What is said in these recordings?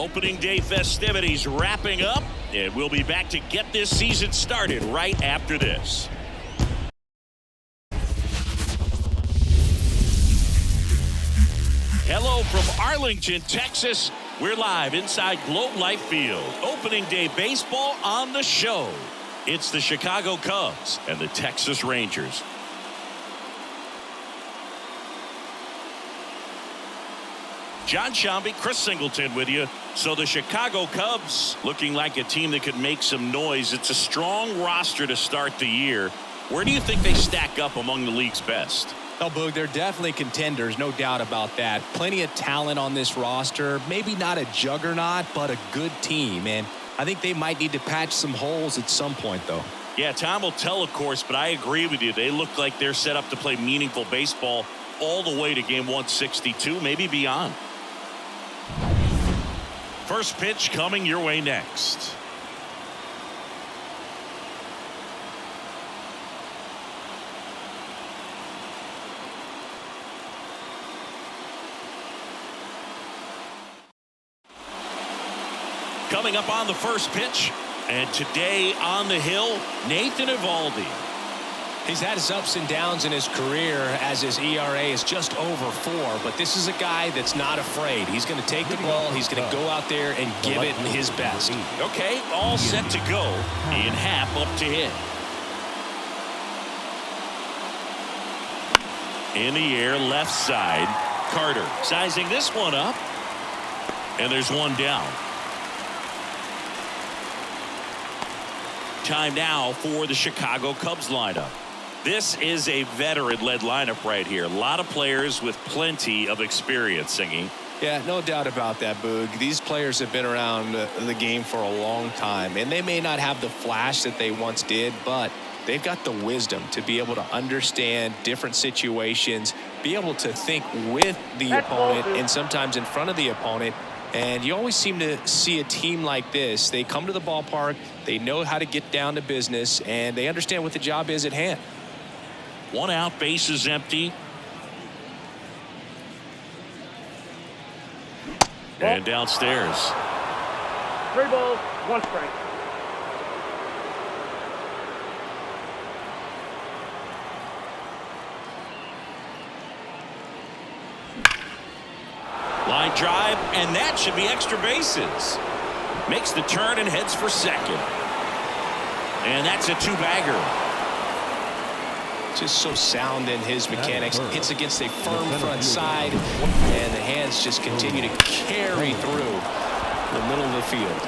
Opening day festivities wrapping up, and we'll be back to get this season started right after this. Hello from Arlington, Texas. We're live inside Globe Life Field. Opening day baseball on the show. It's the Chicago Cubs and the Texas Rangers. John Shambi, Chris Singleton with you. So the Chicago Cubs looking like a team that could make some noise. It's a strong roster to start the year. Where do you think they stack up among the league's best? Oh, Boog, they're definitely contenders, no doubt about that. Plenty of talent on this roster. Maybe not a juggernaut, but a good team. And I think they might need to patch some holes at some point, though. Yeah, time will tell, of course, but I agree with you. They look like they're set up to play meaningful baseball all the way to game 162, maybe beyond. First pitch coming your way next. Coming up on the first pitch, and today on the hill, Nathan Eovaldi. He's had his ups and downs in his career as his ERA is just over 4, but this is a guy that's not afraid. He's going to take the ball. He's going to go out there and give it his best. Okay, all set to go. In half up to hit. In the air, left side. Carter sizing this one up. And there's one down. Time now for the Chicago Cubs lineup. This is a veteran-led lineup right here. A lot of players with plenty of experience, Singy. Yeah, no doubt about that, Boog. These players have been around the game for a long time, and they may not have the flash that they once did, but they've got the wisdom to be able to understand different situations, be able to think with the opponent and sometimes in front of the opponent. And you always seem to see a team like this. They come to the ballpark, they know how to get down to business, and they understand what the job is at hand. One out, base is empty. And downstairs. 3 balls, 1 strike. Line drive, and that should be extra bases. Makes the turn and heads for second. And that's a 2-bagger. Just so sound in his mechanics. Hits against a firm front side, and the hands just continue to carry through the middle of the field.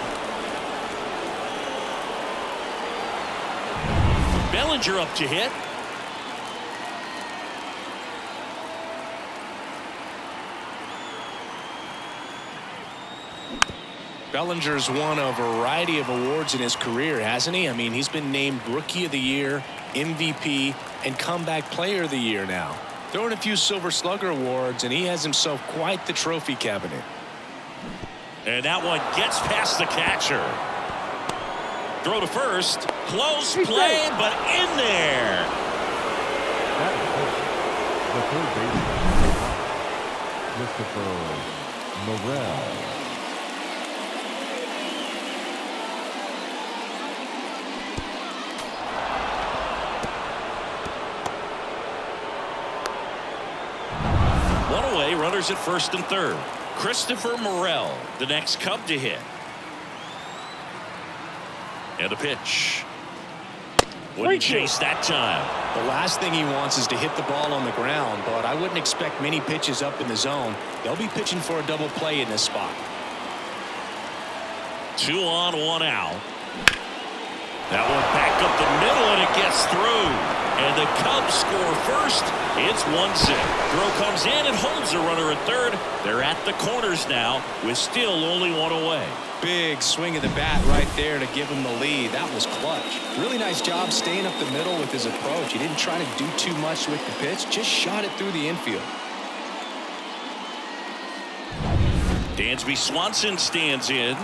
Bellinger up to hit. Bellinger's won a variety of awards in his career, hasn't he? I mean, he's been named Rookie of the Year, MVP, and Comeback Player of the Year now. Throwing a few Silver Slugger awards, and he has himself quite the trophy cabinet. And that one gets past the catcher. Throw to first. Close play, but in there. The third baseman, Christopher Morel. Runners at first and third. Christopher Morel, the next Cub to hit. And a pitch. Wouldn't chase that time. The last thing he wants is to hit the ball on the ground, but I wouldn't expect many pitches up in the zone. They'll be pitching for a double play in this spot. 2 on, 1 out. That one back up the middle, and it gets through. And the Cubs score first. It's 1-0. Throw comes in and holds the runner at third. They're at the corners now with still only 1 away. Big swing of the bat right there to give him the lead. That was clutch. Really nice job staying up the middle with his approach. He didn't try to do too much with the pitch. Just shot it through the infield. Dansby Swanson stands in.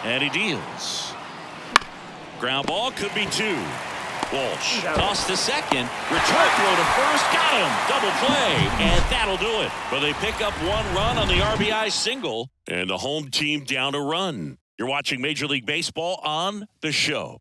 And he deals. Ground ball, could be 2. Walsh tossed to second, return throw to first, got him, double play, and that'll do it. But they pick up one run on the RBI single, and the home team down a run. You're watching Major League Baseball on The Show.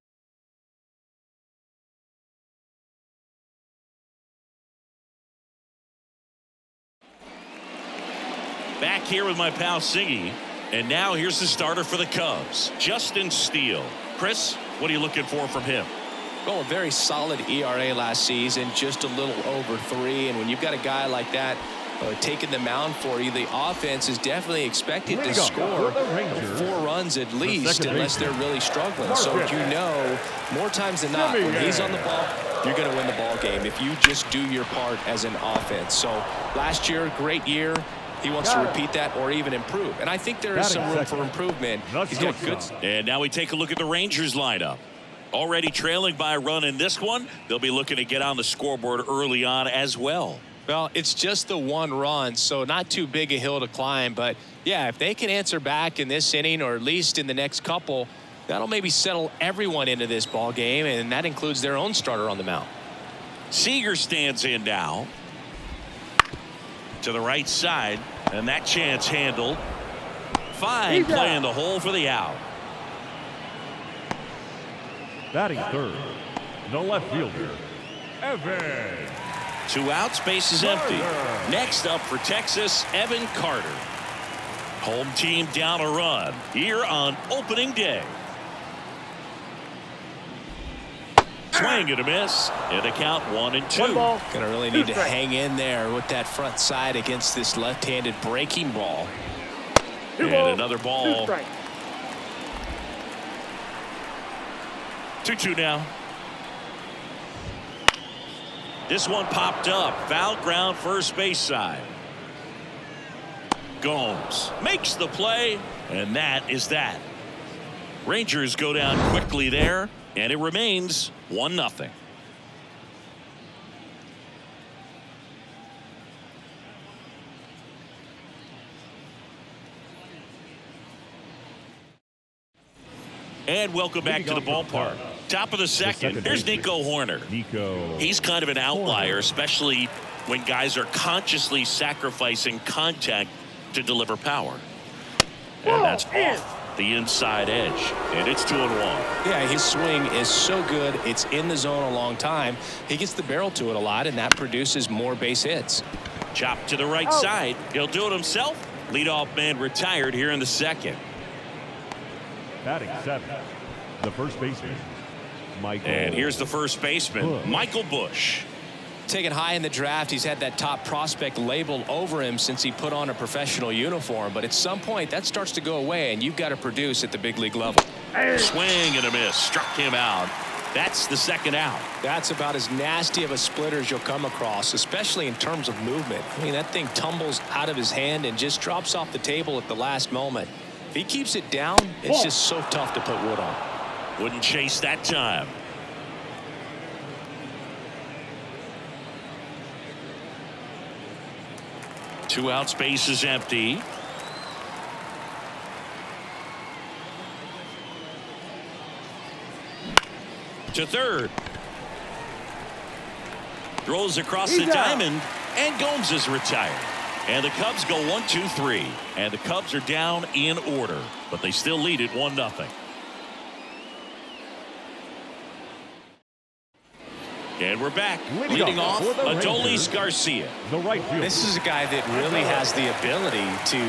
Back here with my pal Siggy, and now here's the starter for the Cubs, Justin Steele. Chris, what are you looking for from him? Well, a very solid ERA last season, just a little over 3. And when you've got a guy like that taking the mound for you, the offense is definitely expected to score 4 runs at least, unless they're really struggling. So you know, more times than not, when he's on the ball, you're going to win the ball game if you just do your part as an offense. So last year, great year. He wants to repeat that or even improve. And I think there is some room for improvement. He's got good. And now we take a look at the Rangers lineup. Already trailing by a run in this one. They'll be looking to get on the scoreboard early on as well. Well, it's just the 1 run, so not too big a hill to climb. But, yeah, if they can answer back in this inning or at least in the next couple, that'll maybe settle everyone into this ball game, and that includes their own starter on the mound. Seager stands in now. To the right side, and that chance handled. Fine play in the hole for the out. Batting third, the left fielder, Evan. 2 outs, base is empty. Next up for Texas, Evan Carter. Home team down a run here on opening day. Swing and a miss, and the count 1-2. Gonna really need to hang in there with that front side against this left-handed breaking ball. And another ball. 2-2 now. This one popped up. Foul ground first base side. Gomes makes the play, and that is that. Rangers go down quickly there, and it remains 1-0. And welcome back to the ballpark. Top of the second. Here's Nico Horner. He's kind of an outlier, especially when guys are consciously sacrificing contact to deliver power. And that's off the inside edge. And it's 2-1. Yeah, his swing is so good. It's in the zone a long time. He gets the barrel to it a lot, and that produces more base hits. Chop to the right side. He'll do it himself. Leadoff man retired here in the second. Batting 7, the first baseman, Michael. And here's the first baseman, Michael Busch. Taken high in the draft, he's had that top prospect label over him since he put on a professional uniform. But at some point, that starts to go away, and you've got to produce at the big league level. Swing and a miss. Struck him out. That's the second out. That's about as nasty of a splitter as you'll come across, especially in terms of movement. I mean, that thing tumbles out of his hand and just drops off the table at the last moment. If he keeps it down, it's just so tough to put wood on. Wouldn't chase that time. Two out, space is empty. To third. Throws across the diamond, and Gomes is retired. And the Cubs go 1-2-3. And the Cubs are down in order, but they still lead it 1-0. And we're back. Leading off, Adolis Garcia. This is a guy that really has the ability to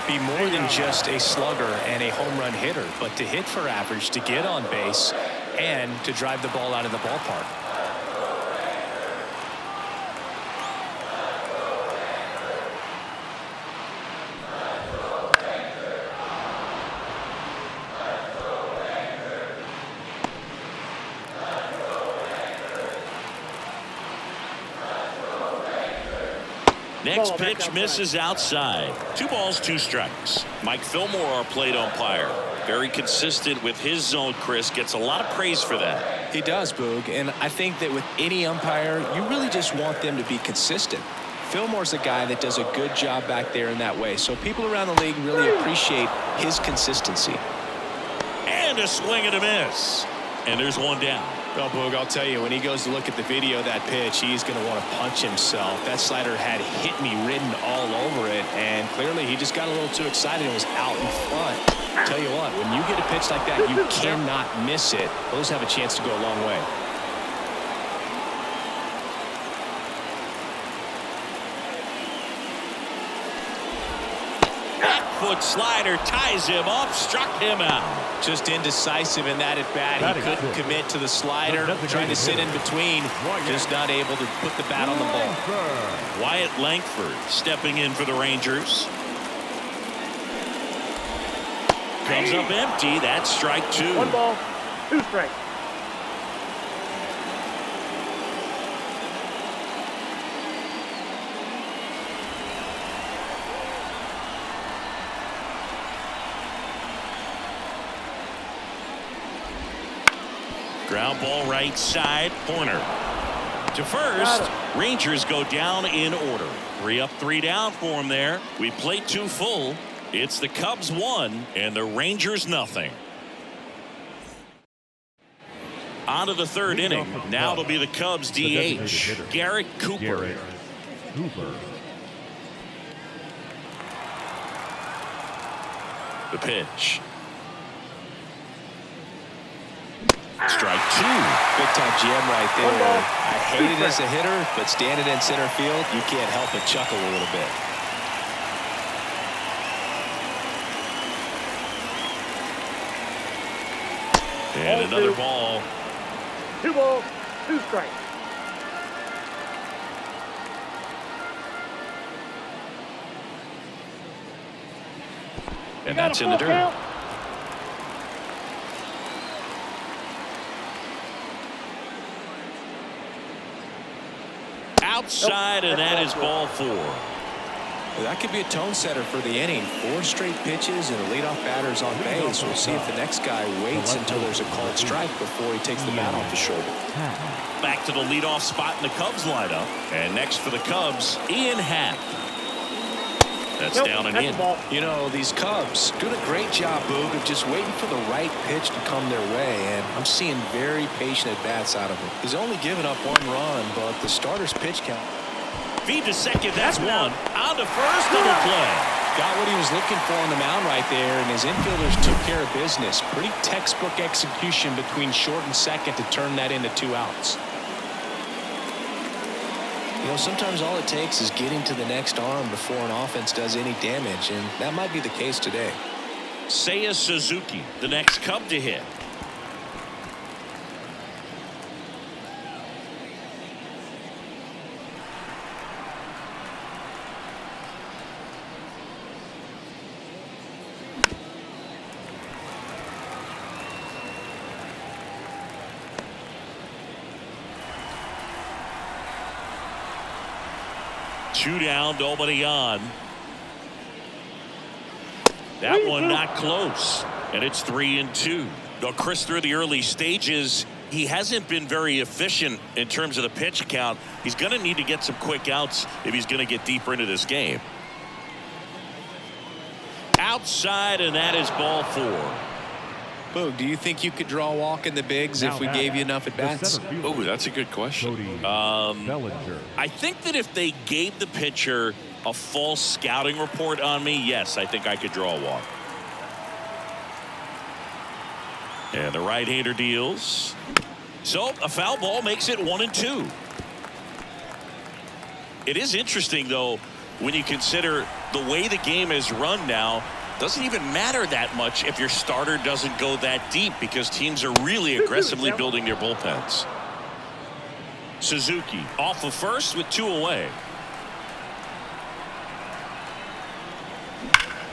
be more than just a slugger and a home run hitter, but to hit for average, to get on base, and to drive the ball out of the ballpark. Next pitch misses outside. 2 balls, 2 strikes. Mike Fillmore, our plate umpire. Very consistent with his zone, Chris. Gets a lot of praise for that. He does, Boog. And I think that with any umpire, you really just want them to be consistent. Fillmore's a guy that does a good job back there in that way. So people around the league really appreciate his consistency. And a swing and a miss. And there's one down. Well, Boog, I'll tell you, when he goes to look at the video of that pitch, he's going to want to punch himself. That slider had hit me written all over it, and clearly he just got a little too excited and was out in front. Tell you what, when you get a pitch like that, you cannot miss it. Those have a chance to go a long way. Foot slider ties him up, struck him out. Just indecisive in that at bat. He couldn't commit to the slider, trying to sit in between, just not able to put the bat on the ball. Wyatt Langford stepping in for the Rangers. Comes up empty. That's strike 2. 1 ball, 2 strikes. Ground ball right side, corner. To first, Rangers go down in order. 3 up, 3 down for them there. We played 2 full. It's the Cubs 1 and the Rangers nothing. On to the 3rd inning. Now it'll be the Cubs DH, Garrett Cooper. The pitch. Strike 2. Big time gem right there. I hate it as a hitter, but standing in center field, you can't help but chuckle a little bit. And another ball. 2 balls, 2 strikes. And that's in the dirt. Count. Outside, and that is ball 4. That could be a tone setter for the inning. 4 straight pitches and the leadoff batter's on base. We'll see if the next guy waits until there's a called strike before he takes the bat off his shoulder. Back to the leadoff spot in the Cubs lineup. And next for the Cubs, Ian Happ. That's down and in. You know, these Cubs doing a great job, Boog, of just waiting for the right pitch to come their way. And I'm seeing very patient at-bats out of him. He's only given up 1 run, but the starter's pitch count. Feed to second, that's 1. On to first, double play. Got what he was looking for on the mound right there, and his infielders took care of business. Pretty textbook execution between short and second to turn that into 2 outs. You know, sometimes all it takes is getting to the next arm before an offense does any damage, and that might be the case today. Seiya Suzuki, the next Cub to hit. Two down, nobody on. That one not close, and it's 3-2. Now, Chris, through the early stages, he hasn't been very efficient in terms of the pitch count. He's going to need to get some quick outs if he's going to get deeper into this game. Outside, and that is ball 4. Boog, do you think you could draw a walk in the bigs if we gave you enough at-bats? Oh, that's a good question. I think that if they gave the pitcher a false scouting report on me, yes, I think I could draw a walk. And the right-hander deals. So a foul ball makes it 1-2. It is interesting, though, when you consider the way the game is run now. Doesn't even matter that much if your starter doesn't go that deep, because teams are really aggressively building their bullpens. Suzuki off of first with 2 away.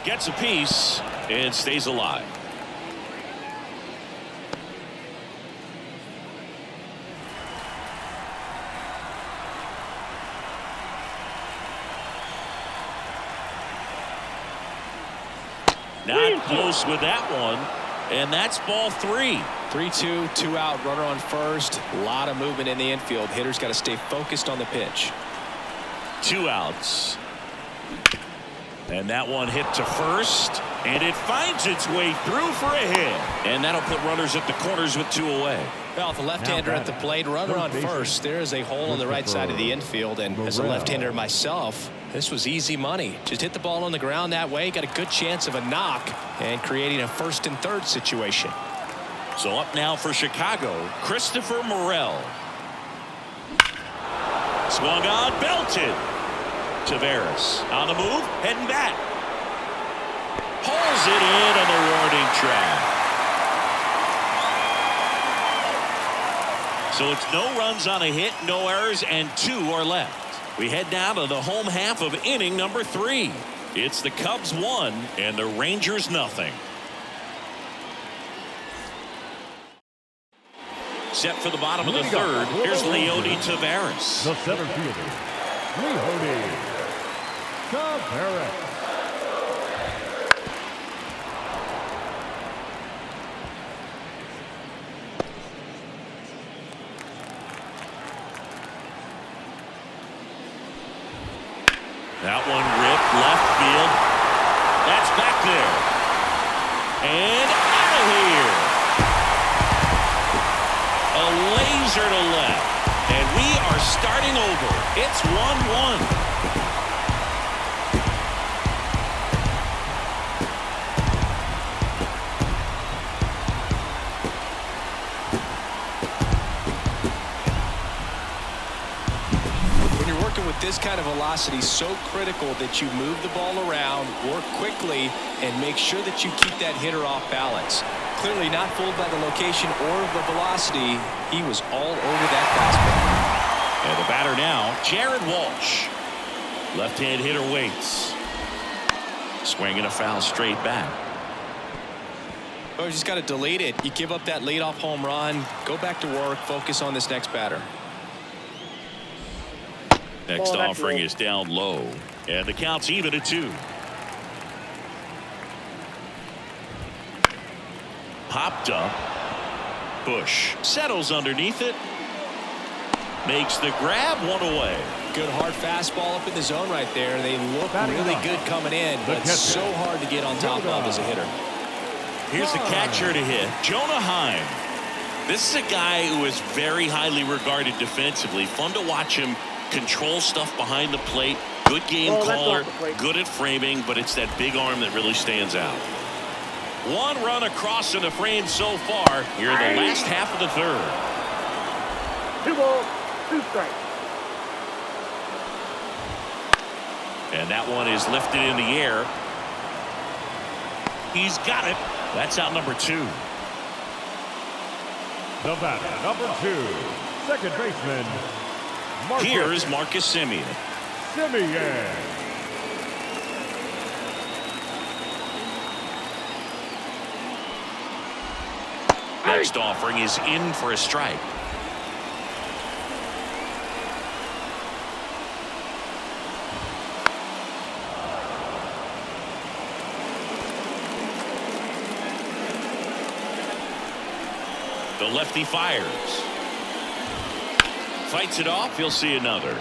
Gets a piece and stays alive. Not close with that one, and that's ball 3. 3-2, 2 out, runner on first. A lot of movement in the infield. Hitters got to stay focused on the pitch. 2 outs. And that one hit to first, and it finds its way through for a hit. And that'll put runners at the corners with 2 away. Well, with the left-hander at the plate, runner on first, there is a hole on the right side of the infield, and as a left-hander myself, this was easy money. Just hit the ball on the ground that way, got a good chance of a knock and creating a first and third situation. So up now for Chicago, Christopher Morel. Swung on, belted. Tavares on the move, heading back. Pulls it in on the warning track. So it's no runs on a hit, no errors, and 2 are left. We head down to the home half of inning number 3. It's the Cubs 1 and the Rangers nothing. Set for the bottom of the third. Here's Leody Tavares. The center fielder, Leody Tavares. That one ripped left field. That's back there. And out of here. A laser to left. And we are starting over. It's 1-1. With this kind of velocity, so critical that you move the ball around, work quickly, and make sure that you keep that hitter off balance. Clearly not fooled by the location or the velocity. He was all over that fastball. And the batter now, Jared Walsh. Left-hand hitter waits. Swinging a foul straight back. Oh, you just got to delete it. You give up that leadoff home run, go back to work, focus on this next batter. Next offering is down low, and the count's even at 2. Popped up. Bush settles underneath it. Makes the grab, 1 away. Good hard fastball up in the zone right there. They look really good coming in, but it's so hard to get on top of as a hitter. Here's the catcher to hit, Jonah Heim. This is a guy who is very highly regarded defensively. Fun to watch him control stuff behind the plate. Good game caller, good at framing, but it's that big arm that really stands out. 1 run across in the frame so far here in the last half of the third. 2 balls, 2 strikes. And that one is lifted in the air. He's got it. That's out number 2. The batter, number 2, second baseman, Here's Marcus Semien. Next offering is in for a strike. The lefty fires. Fights it off. He'll see another.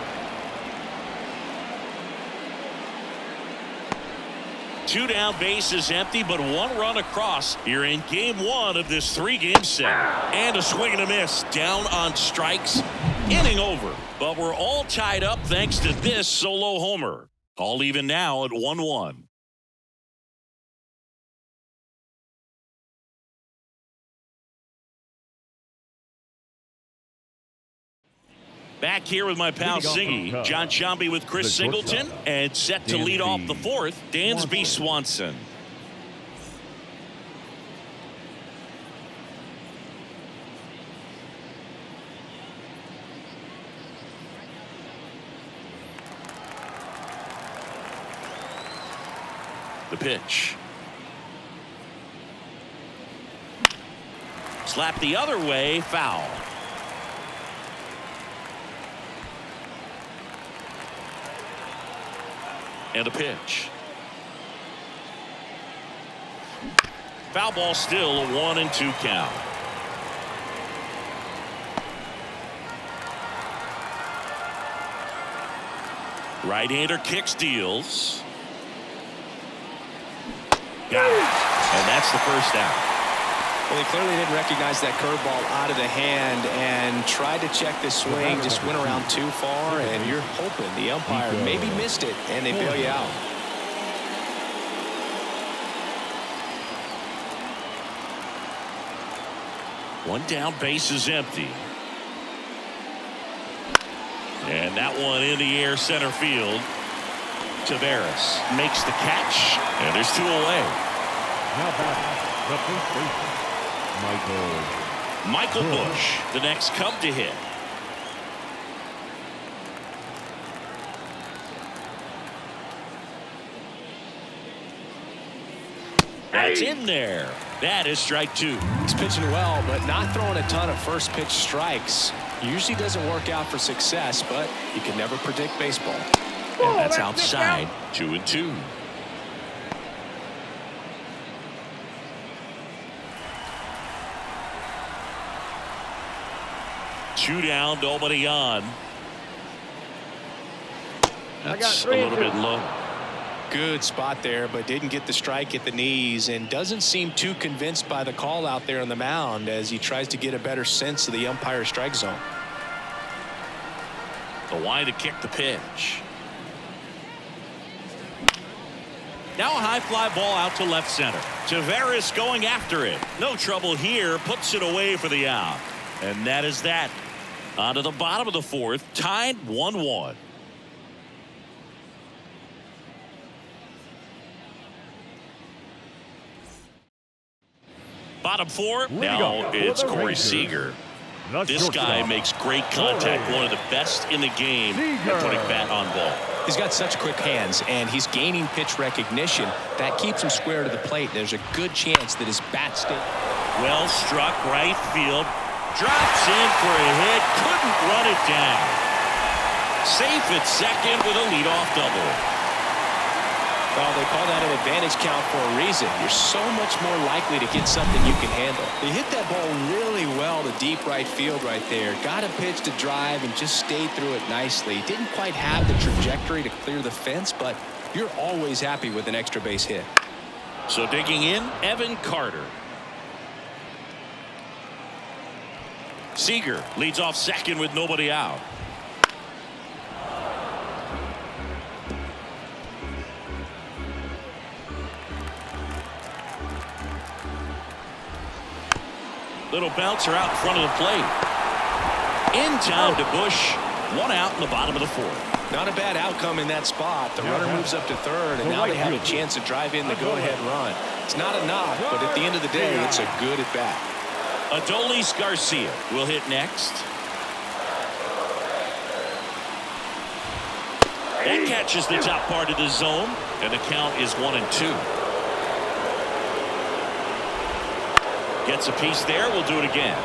2 down, bases empty, but 1 run across here in game 1 of this 3-game set. And a swing and a miss. Down on strikes. Inning over. But we're all tied up thanks to this solo homer. All even now at 1-1. Back here with my pal Siggy, John Shambi with Chris Singleton, and set to lead off the 4th, Dansby Swanson. The pitch. Slap the other way, foul. And a pitch. Foul ball, still a 1-2 count. Right-hander kicks, deals. Got it. And that's the first out. Well, he clearly didn't recognize that curveball out of the hand and tried to check the swing, just went around too far, and you're hoping the umpire maybe missed it, and they bail you out. One down, base is empty. And that one in the air, center field. Taveras makes the catch, and there's 2 away. Now batting, the first baseman, Michael Busch, the next Cub to hit. That's in there. That is strike 2. He's pitching well, but not throwing a ton of first pitch strikes. Usually doesn't work out for success, but you can never predict baseball. And that's outside. 2-2. Two down, nobody on. That's a little bit low. Good spot there, but didn't get the strike at the knees and doesn't seem too convinced by the call out there on the mound as he tries to get a better sense of the umpire's strike zone. The line to kick the pitch. Now a high fly ball out to left center. Taveras going after it. No trouble here. Puts it away for the out. And that is that. On to the bottom of the 4th. Tied 1-1. Bottom 4. Now it's Corey Seager. This guy makes great contact. One of the best in the game at putting bat on ball. He's got such quick hands, and he's gaining pitch recognition. That keeps him square to the plate. There's a good chance that his bat stays. Well struck, right field. Drops in for a hit. Couldn't run it down. Safe at second with a leadoff double. Well, they call that an advantage count for a reason. You're so much more likely to get something you can handle. He hit that ball really well to deep right field right there. Got a pitch to drive and just stayed through it nicely. Didn't quite have the trajectory to clear the fence, but you're always happy with an extra base hit. So digging in, Evan Carter. Seager leads off second with nobody out. Little bouncer out in front of the plate. In time to Busch. One out in the bottom of the 4th. Not a bad outcome in that spot. The runner moves up to third, and now they have a chance to drive in the go-ahead run. It's not a knock, but at the end of the day, it's a good at-bat. Adolis Garcia will hit next. That catches the top part of the zone, and the count is 1-2. Gets a piece there. We'll do it again.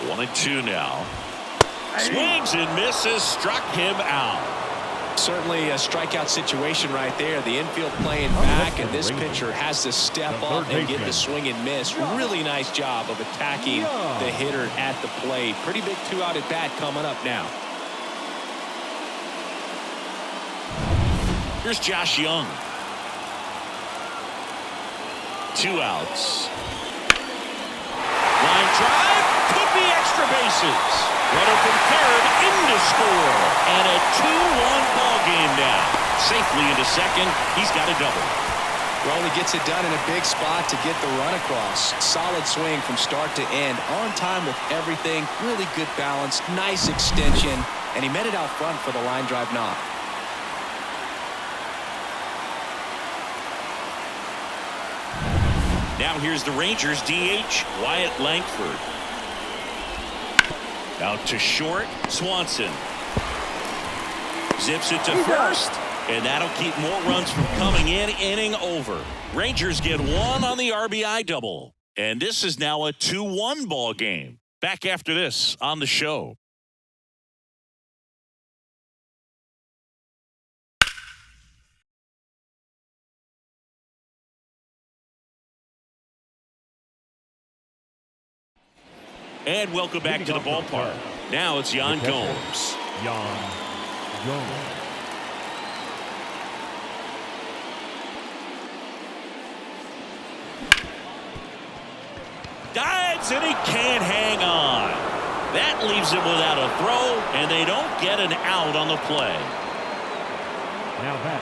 One and two now. Swings and misses. Struck him out. Certainly a strikeout situation right there. The infield playing back, and this pitcher has to step up and get the swing and miss. Really nice job of attacking the hitter at the plate. Pretty big 2-out at bat coming up now. Here's Josh Young. 2 outs. Line drive. Could be extra bases. Runner from third in to score. And a 2-1 ball game now. Safely into second. He's got a double. Well, he gets it done in a big spot to get the run across. Solid swing from start to end. On time with everything. Really good balance. Nice extension. And he met it out front for the line drive knock. Now here's the Rangers DH, Wyatt Langford. Out to short, Swanson. Zips it to first, and that'll keep more runs from coming in. Inning over. Rangers get 1 on the RBI double. And this is now a 2-1 ball game. Back after this on the show. And welcome back to the ballpark. Now it's Yan Gomes. hits it. He can't hang on. That leaves him without a throw, and they don't get an out on the play. Now back,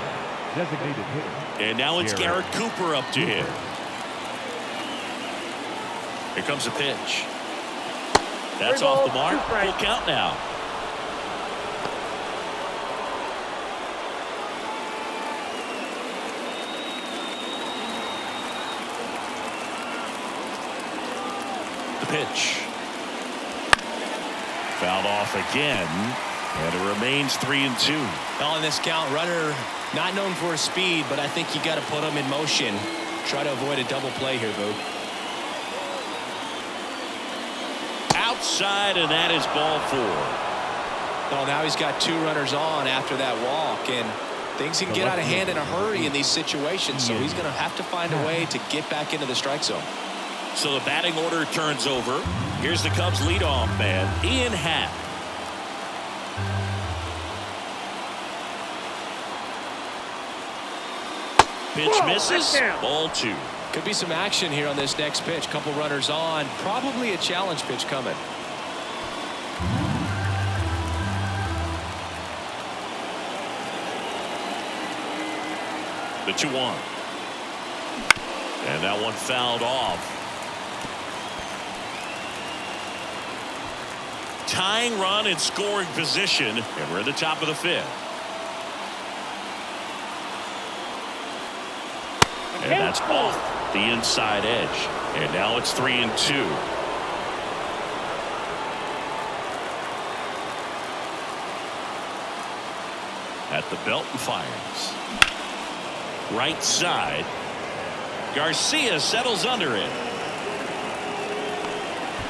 designated hitter. And now it's Garrett Cooper up to him. Here comes a pitch. That's off the mark. Full count now. The pitch. Fouled off again. And it remains 3-2. On this count, runner not known for his speed, but I think you got to put him in motion. Try to avoid a double play here, Boog. Outside, and that is ball 4. Oh, now he's got 2 runners on after that walk, and things can get out of hand in a hurry in these situations, so he's going to have to find a way to get back into the strike zone. So the batting order turns over. Here's the Cubs leadoff man, Ian Happ. Pitch misses. Ball 2. Could be some action here on this next pitch. Couple runners on. Probably a challenge pitch coming. The 2-1. And that one fouled off. Tying run in scoring position, and we're at the top of the 5th. And that's off the inside edge. And now it's 3-2. At the belt and fires. Right side. Garcia settles under it.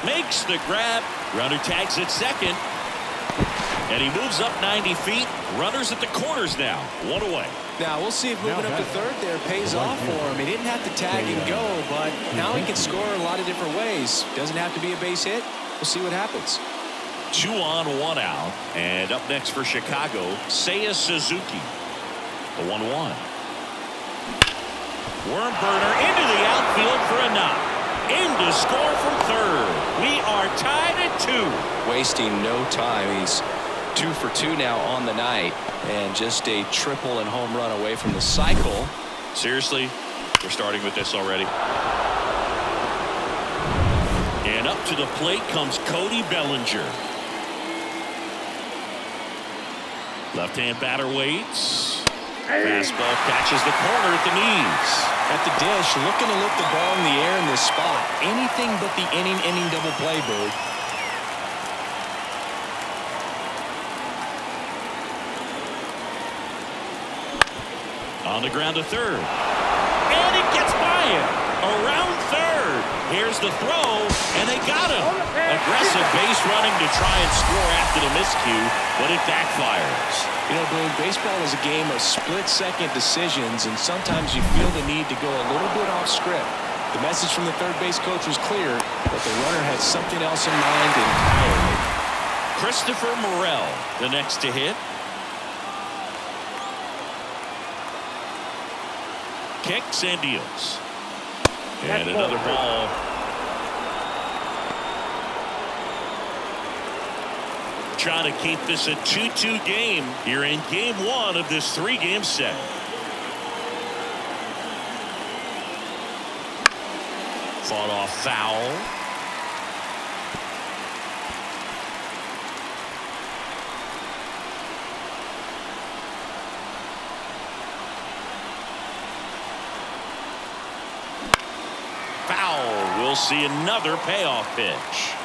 Makes the grab. Runner tags at second. And he moves up 90 feet. Runners at the corners now. 1 away. Now we'll see if moving up to third there pays off for him. He didn't have to tag and go, but now he can score a lot of different ways. Doesn't have to be a base hit. We'll see what happens. 2 on, 1 out. And up next for Chicago, Seiya Suzuki. The 1-1. Worm burner into the outfield for a knock. In to score from third. We are tied at 2. Wasting no time. He's 2 for 2 now on the night, and just a triple and home run away from the cycle. Seriously, we're starting with this already. And up to the plate comes Cody Bellinger. Left-hand batter waits. Fastball catches the corner at the knees. At the dish, looking to lift the ball in the air in this spot. Anything but the inning double play, Boog. On the ground to third. And it gets by him. Around third. Here's the throw, and they got him. Aggressive base running to try and score after the miscue, but it backfires. You know, Boog, baseball is a game of split-second decisions, and sometimes you feel the need to go a little bit off script. The message from the third base coach was clear, but the runner had something else in mind entirely. Christopher Morel, the next to hit. Kicks and deals. And another ball. Trying to keep this a 2-2 game here in game 1 of this 3-game set. Fought off foul. Foul. We'll see another payoff pitch.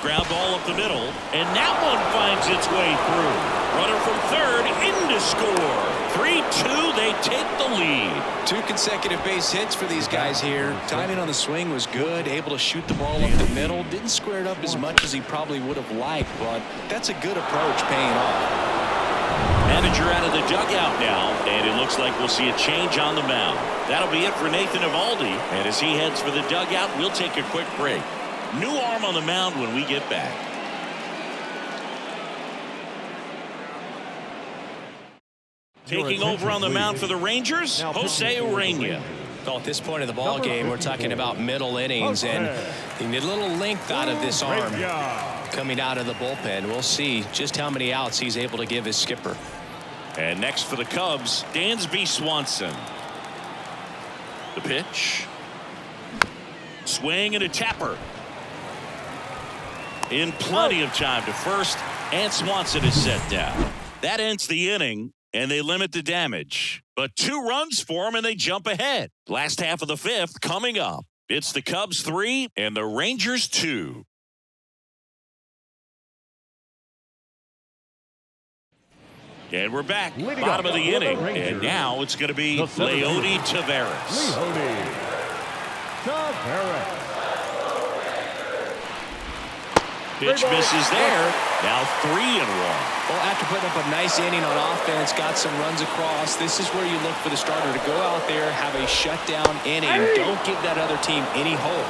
Ground ball up the middle, and that one finds its way through. Runner from third in to score. 3-2, they take the lead. 2 consecutive base hits for these guys here. Timing on the swing was good, able to shoot the ball up the middle. Didn't square it up as much as he probably would have liked, but that's a good approach paying off. Manager out of the dugout now, and it looks like we'll see a change on the mound. That'll be it for Nathan Eovaldi, and as he heads for the dugout, we'll take a quick break. New arm on the mound when we get back. Taking over on the mound for the Rangers, Jose Urena. Well, at this point of the ball game, we're talking about middle innings, and you need a little length out of this arm coming out of the bullpen. We'll see just how many outs he's able to give his skipper. And next for the Cubs, Dansby Swanson. The pitch. Swing and a tapper. In plenty of time to first, and Swanson is set down. That ends the inning, and they limit the damage. But 2 runs for them, and they jump ahead. Last half of the 5th coming up. It's the Cubs 3 and the Rangers 2. And we're back. Bottom of the inning. And now it's going to be Leody Taveras. Pitch misses there. Now 3-1. Well, after putting up a nice inning on offense, got some runs across, this is where you look for the starter to go out there, have a shutdown inning. Don't give that other team any hope.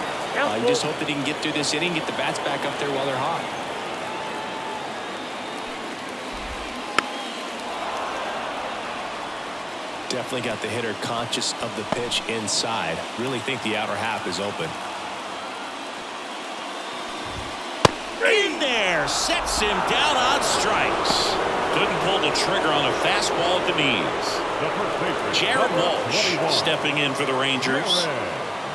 You just hope that he can get through this inning, get the bats back up there while they're hot. Definitely got the hitter conscious of the pitch inside. Really think the outer half is open. In there, sets him down on strikes. Couldn't pull the trigger on a fastball at the knees. Jared Walsh stepping in for the Rangers.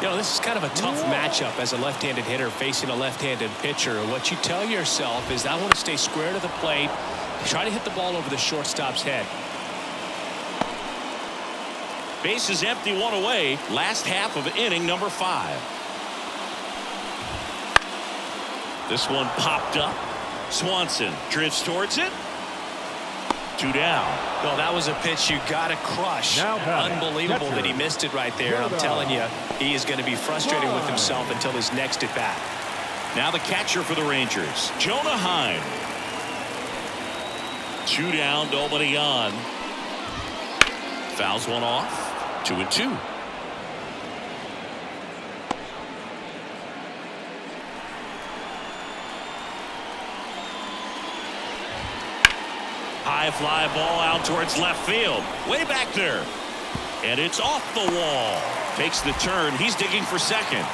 You know, this is kind of a tough matchup as a left-handed hitter facing a left-handed pitcher. What you tell yourself is, I want to stay square to the plate, try to hit the ball over the shortstop's head. Base is empty, 1 away. Last half of inning number 5. This one popped up. Swanson drifts towards it. 2 down. Well, that was a pitch you got to crush. Unbelievable that he missed it right there. I'm telling you, he is going to be frustrated with himself until his next at bat. Now the catcher for the Rangers, Jonah Heim. 2 down, nobody on. Fouls one off. 2-2. High fly ball out towards left field. Way back there. And it's off the wall. Takes the turn. He's digging for second.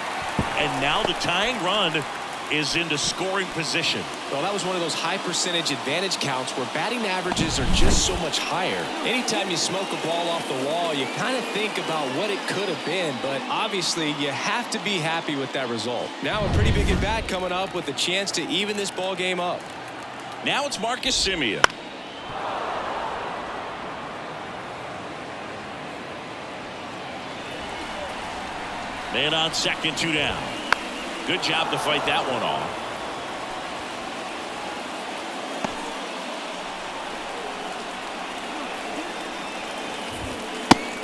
And now the tying run is into scoring position. Well, that was one of those high percentage advantage counts where batting averages are just so much higher. Anytime you smoke a ball off the wall, you kind of think about what it could have been, but obviously you have to be happy with that result. Now a pretty big at bat coming up with a chance to even this ball game up. Now it's Marcus Semien. Man on second, 2 down. Good job to fight that one off.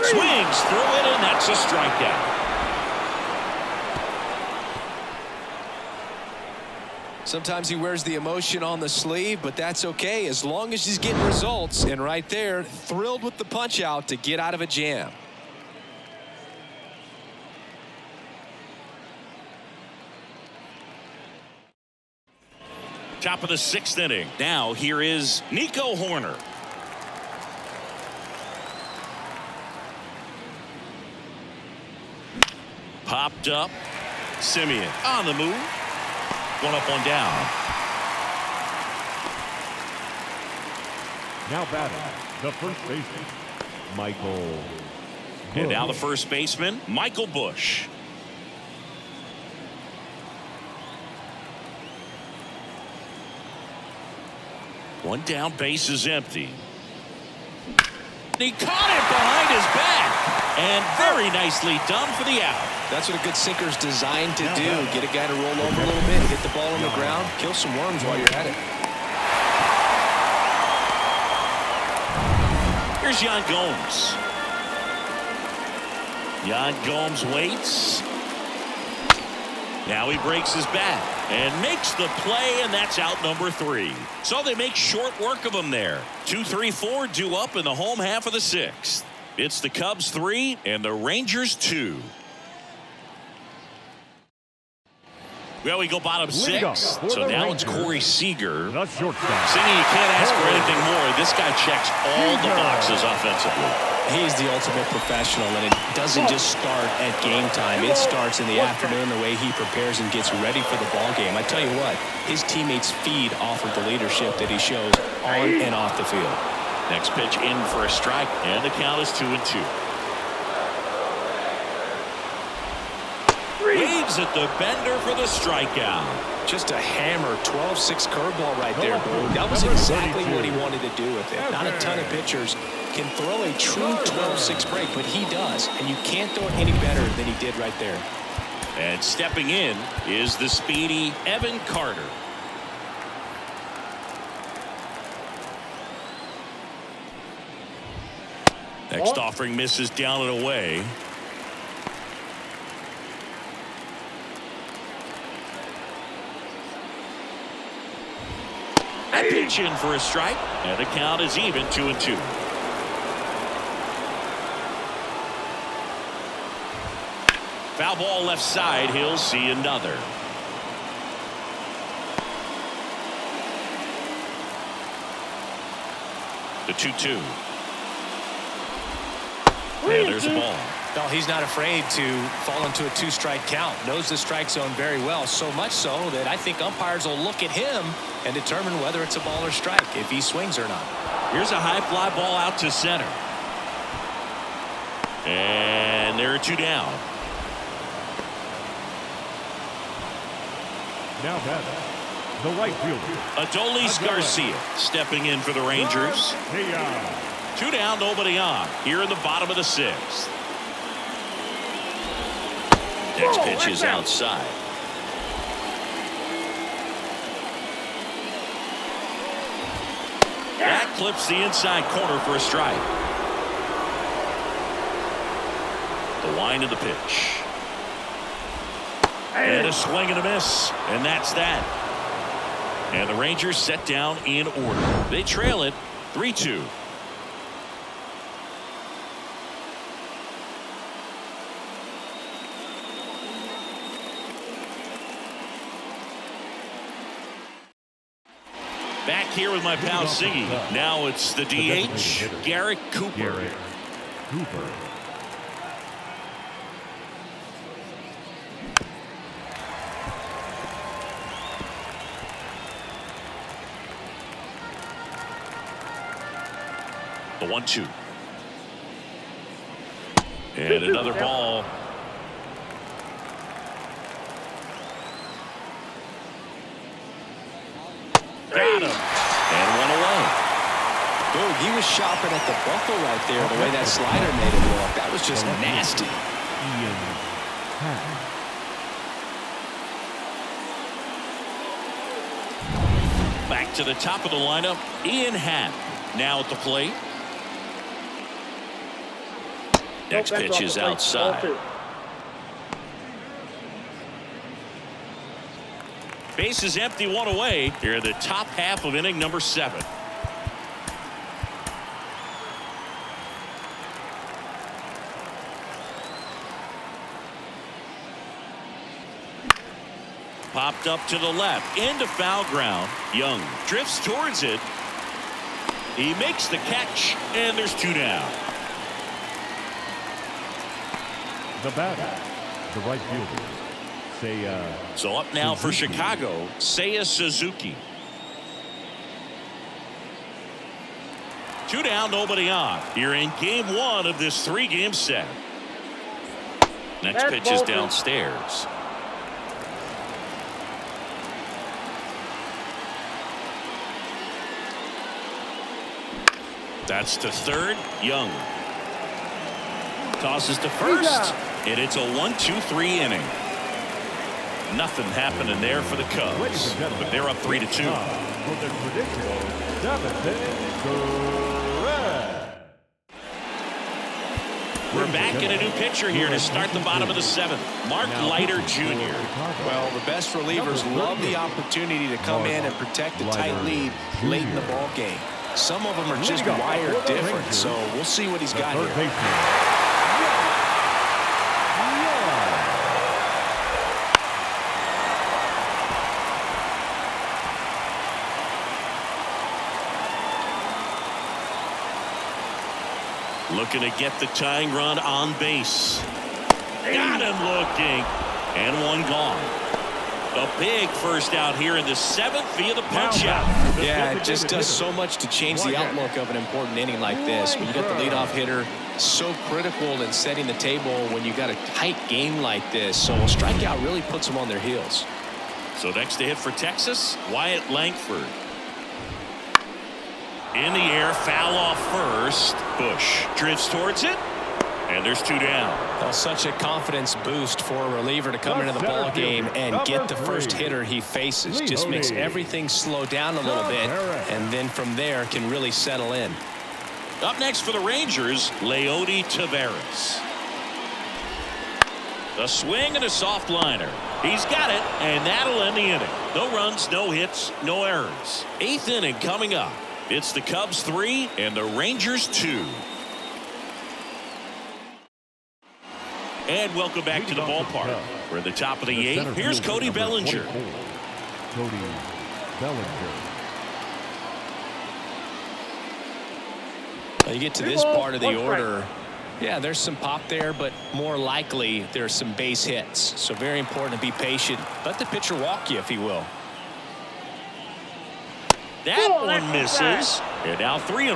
Swings through it, and that's a strikeout. Sometimes he wears the emotion on the sleeve, but that's okay as long as he's getting results. And right there, thrilled with the punch out to get out of a jam. Top of the 6th inning. Now here is Nico Horner. Popped up. Semien on the move. 1 up, 1 down. Now batting, the first baseman, Michael Busch. And now the first baseman, Michael Busch. One down, base is empty. He caught it behind his back. And very nicely done for the out. That's what a good sinker's designed to do. Get a guy to roll over a little bit, hit the ball on the ground, kill some worms while you're at it. Here's Yan Gomes. Yan Gomes waits. Now he breaks his bat and makes the play, and that's out number 3. So they make short work of him there. 2-3-4 due up in the home half of the 6th. It's the Cubs 3 and the Rangers 2. Well, we go bottom Leading off 6. for So the now it's Rangers, Corey Seager. the shortstop. Singy, you can't ask for anything more. This guy checks all the boxes offensively. He's the ultimate professional, and it doesn't just start at game time. It starts in the afternoon, the way he prepares and gets ready for the ball game. I tell you what, his teammates feed off of the leadership that he shows on and off the field. Next pitch in for a strike, and the count is 2-2. Waves at the bender for the strikeout. Just a hammer, 12-6 curveball right there, Boo. That was exactly what he wanted to do with it. Not a ton of pitchers can throw a true 12-6 break, but he does, and you can't throw it any better than he did right there. And stepping in is the speedy Evan Carter. Next offering misses down and away. A pitch in for a strike, and the count is even 2-2. Foul ball left side. He'll see another. The 2-2. And there's a ball. No, he's not afraid to fall into a two-strike count. Knows the strike zone very well, so much so that I think umpires will look at him and determine whether it's a ball or strike, if he swings or not. Here's a high fly ball out to center. And there are 2 down. Now batting, the right fielder, Adolis Garcia stepping in for the Rangers. 2 down, nobody on. Here in the bottom of the 6th. Next pitch is outside. That clips the inside corner for a strike. The wind of the pitch. And a swing and a miss. And that's that. And the Rangers set down in order. They trail it 3-2. Back here with my pal Siggy. Now it's the DH, Garrett Cooper. The 1-2. And another ball. Got him. And one away. Boog, he was shopping at the buckle right there, the way that slider made him look. That was just nasty. Back to the top of the lineup, Ian Happ now at the plate. Next pitch is outside. Base is empty, 1 away. Here in the top half of inning number 7. Popped up to the left into foul ground. Young drifts towards it. He makes the catch, and there's 2 down. The batter, the right fielder, So up now for Chicago, Seiya Suzuki. 2 down, nobody on. You're in game 1 of this 3-game set. Next pitch is downstairs. That's to third. Young tosses to first, and it's a 1-2-3 inning. Nothing happening there for the Cubs, but they're up 3-2. We're back in a new pitcher here to start the bottom of the 7th. Mark Leiter Jr. Well, the best relievers love the opportunity to come in and protect a tight lead late in the ball game. Some of them are just wired different, so we'll see what he's got here. Looking to get the tying run on base. Got him looking. And one gone. A big first out here in the 7th via the punch out. Yeah, it just does so much to change the outlook of an important inning like this. When you got the leadoff hitter, so critical in setting the table when you got a tight game like this. So a strikeout really puts them on their heels. So next to hit for Texas, Wyatt Langford. In the air, foul off first. Bush drifts towards it. And there's 2 down. Well, such a confidence boost for a reliever to come into the ball game and get the first hitter he faces. Just makes everything slow down a little bit, and then from there can really settle in. Up next for the Rangers, Leody Taveras. A swing and a soft liner. He's got it, and that'll end the inning. No runs, no hits, no errors. 8th inning coming up. It's the Cubs 3 and the Rangers 2. And welcome back to the ballpark. We're at the top of the 8th. Here's Cody Bellinger. Cody Bellinger. You get to this part of the order. Yeah, there's some pop there, but more likely there's some base hits. So very important to be patient. Let the pitcher walk you, if he will. That one misses. And now 3-1.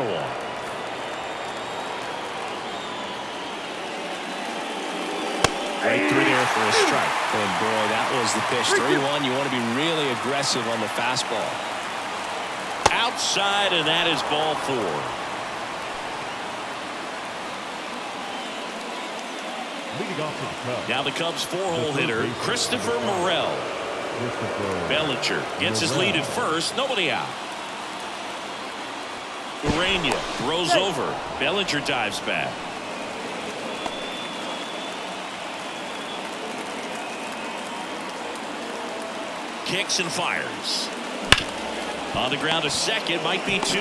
Right through there for a strike. And boy, that was the pitch. 3-1. You want to be really aggressive on the fastball. Outside, and that is ball 4. Leading off to the Cubs. Now the Cubs' 4-hole hitter, Christopher Morel. Bellinger gets his lead at first. Nobody out. Urania throws over. Bellinger dives back. Kicks and fires. On the ground, a second, might be 2.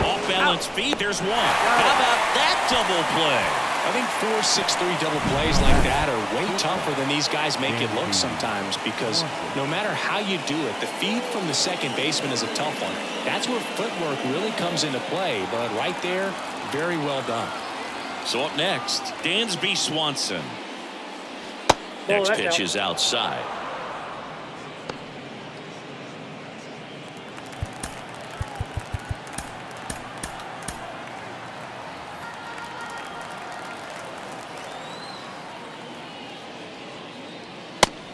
Off balance feet, there's 1. How about that double play? I think 4, 6, 3 double plays like that are way tougher than these guys make it look sometimes, because no matter how you do it, the feed from the second baseman is a tough one. That's where footwork really comes into play, but right there, very well done. So up next, Dansby Swanson. Next pitch is outside.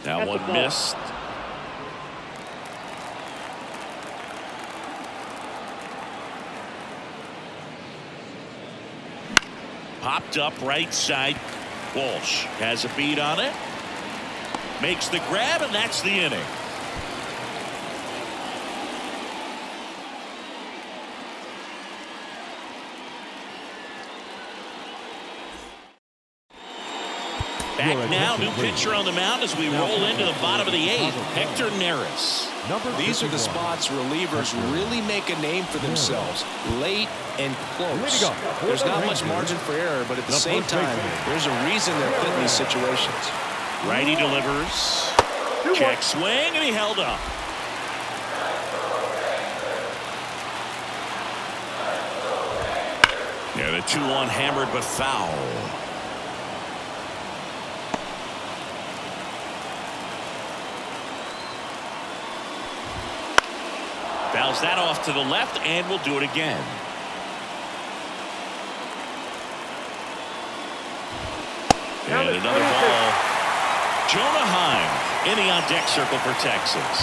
That one missed. Popped up right side. Walsh has a beat on it. Makes the grab, and that's the inning. Back now, new pitcher on the mound as we roll into the bottom of the 8th. Hector Neris. These are the spots relievers really make a name for themselves. Late and close. There's not much margin for error, but at the same time, there's a reason they're put in these situations. Righty delivers. Check swing, and he held up. Yeah, the 2-1 hammered but foul. Fouls that off to the left, and we'll do it again. And another ball. Jonah Heim in the on-deck circle for Texas.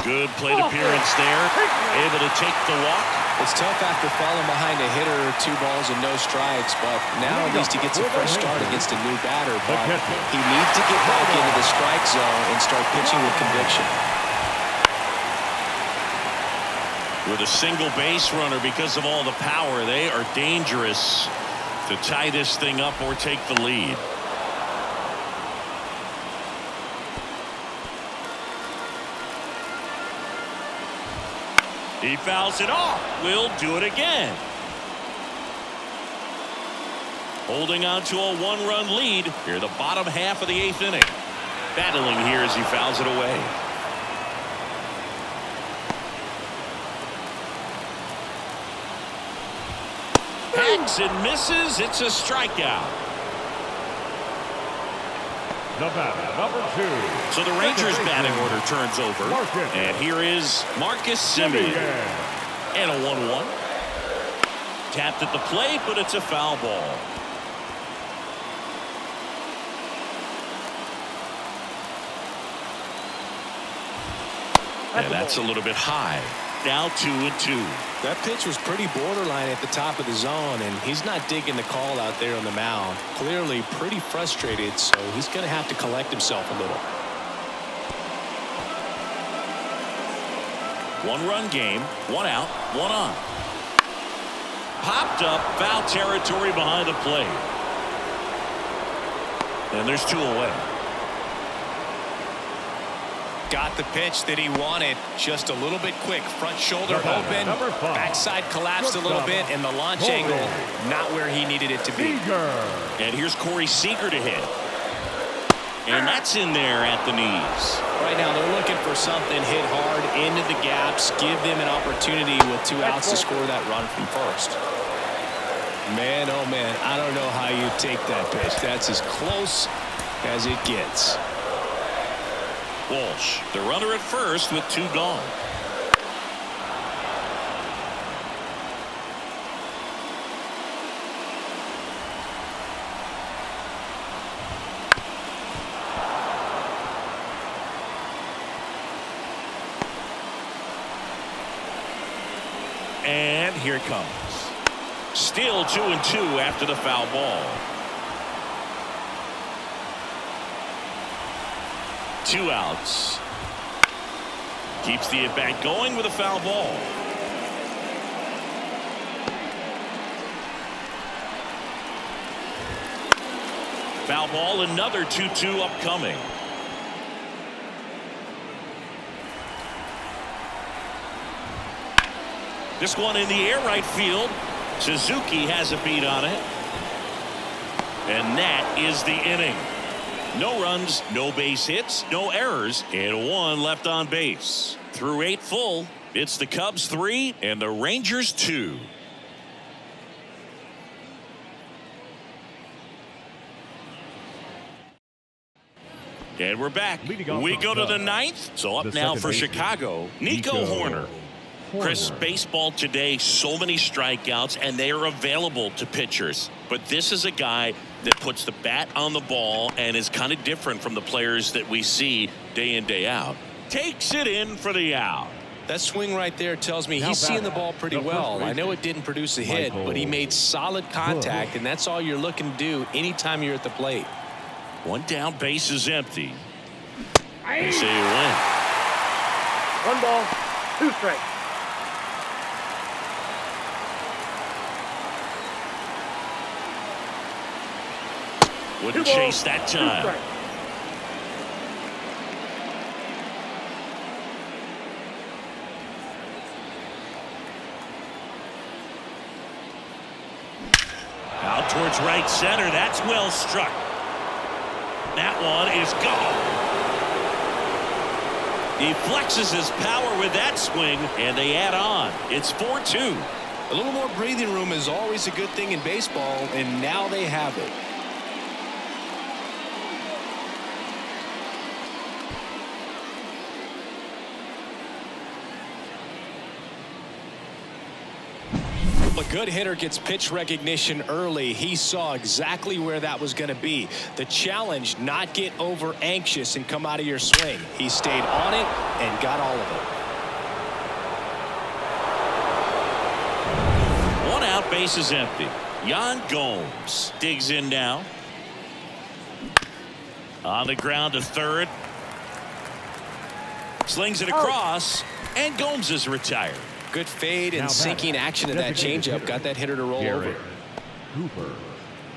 Good plate appearance there. Able to take the walk. It's tough after falling behind a hitter, 2 balls and no strikes, but now at least he gets a fresh start against a new batter. But he needs to get back into the strike zone and start pitching with conviction. With a single base runner, because of all the power, they are dangerous to tie this thing up or take the lead. He fouls it off. We'll do it again. Holding on to a 1-run lead here, the bottom half of the 8th inning. Battling here as he fouls it away. swings and misses. It's a strikeout. The batter, number 2. So the Rangers batting order turns over. And here is Marcus Semien. And a 1-1. Tapped at the plate, but it's a foul ball. And that's a little bit high. Now 2-2. That pitch was pretty borderline at the top of the zone, and he's not digging the call out there on the mound. Clearly pretty frustrated, so he's going to have to collect himself a little. 1-run game, 1 out, 1 on. Popped up, foul territory behind the plate. And there's 2 away. Got the pitch that he wanted, just a little bit quick. Front shoulder open, backside collapsed a little bit, and the launch angle not where he needed it to be. And here's Corey Seager to hit. And that's in there at the knees. Right now they're looking for something hit hard into the gaps, give them an opportunity with 2 outs to score that run from first. Man, oh man, I don't know how you take that pitch. That's as close as it gets. Walsh, the runner at first with 2 gone. And here it comes. Still 2-2 after the foul ball. 2 outs. Keeps the at-bat going with a foul ball. Foul ball, another 2-2 upcoming. This one in the air right field. Suzuki has a beat on it. And that is the inning. No runs, no base hits, no errors, and 1 left on base. Through 8 full, it's the Cubs 3 and the Rangers 2. And we're back. We go to the 9th. So up now for Chicago, Nico Hoerner. Chris, baseball today, so many strikeouts, and they are available to pitchers. But this is a guy that puts the bat on the ball and is kind of different from the players that we see day in, day out. Takes it in for the out. That swing right there tells me he's seeing the ball pretty well. I know it didn't produce a hit, but he made solid contact, and that's all you're looking to do anytime you're at the plate. 1 down, base is empty. They say you win. 1 ball, 2 strikes. Wouldn't chase that time. Out towards right center. That's well struck. That one is gone. He flexes his power with that swing, and they add on. It's 4-2. A little more breathing room is always a good thing in baseball, and now they have it. A good hitter gets pitch recognition early. He saw exactly where that was going to be. The challenge, not get over anxious and come out of your swing. He stayed on it and got all of it. 1 out, base is empty. Yan Gomes digs in now. On the ground to third. Slings it across, and Gomes is retired. Good fade and sinking action of that changeup got that hitter to roll over. Cooper.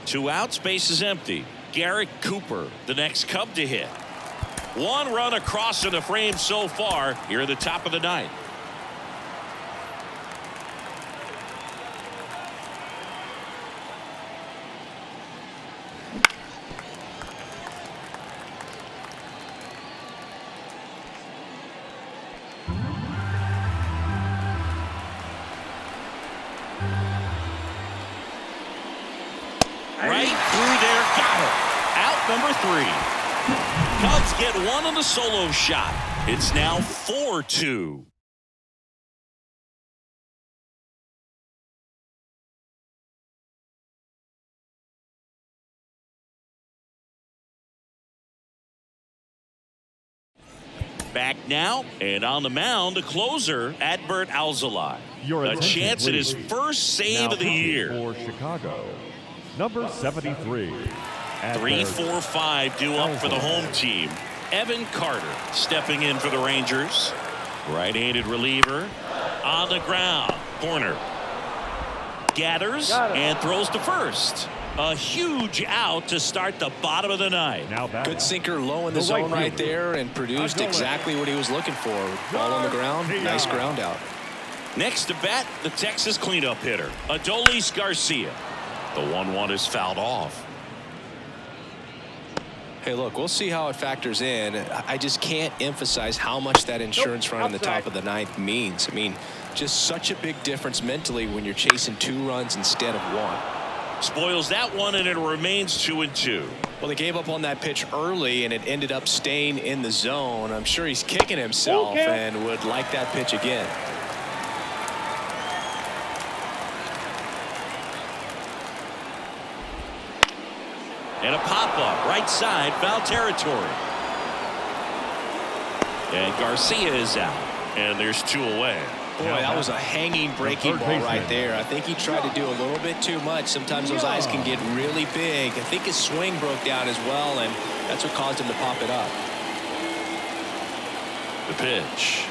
2 outs, base is empty. Garrett Cooper, the next Cub to hit. 1 run across in the frame so far here at the top of the 9th. number 3. Cubs get one on the solo shot. It's now 4-2. Back now, and on the mound, the closer, Adbert Alzolay. Your A attention, chance at his please. first save Now of the pitching year. for Chicago, number 73. At 3-4-5 due up for the home team. Evan Carter stepping in for the Rangers. Right-handed reliever on the ground. Corner. Gathers and throws to first. A huge out to start the bottom of the ninth. Now back. Good sinker low in the zone right there and produced exactly what he was looking for. Ball on the ground, nice ground out. Next to bat, the Texas cleanup hitter, Adolis Garcia. The 1-1 is fouled off. Hey, look, we'll see how it factors in. I just can't emphasize how much that insurance run in the top of the ninth means. I mean, just such a big difference mentally when you're chasing 2 runs instead of 1. Spoils that one, and it remains 2-2. Well, they gave up on that pitch early, and it ended up staying in the zone. I'm sure he's kicking himself and would like that pitch again. And a pop-up, right side, foul territory. And Garcia is out, and there's 2 away. Boy, that was a hanging breaking ball right there. I think he tried to do a little bit too much. Sometimes those eyes can get really big. I think his swing broke down as well, and that's what caused him to pop it up. The pitch.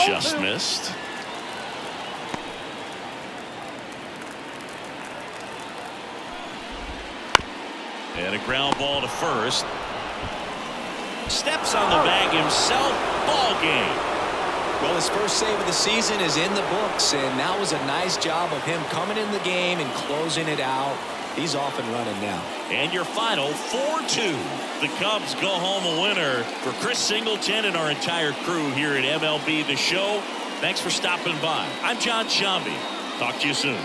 Just missed. And a ground ball to first. Steps on the bag himself. Ball game. Well, his first save of the season is in the books, and that was a nice job of him coming in the game and closing it out. He's off and running now. And your final 4-2. The Cubs go home a winner. For Chris Singleton and our entire crew here at MLB The Show, thanks for stopping by. I'm John Shambi. Talk to you soon.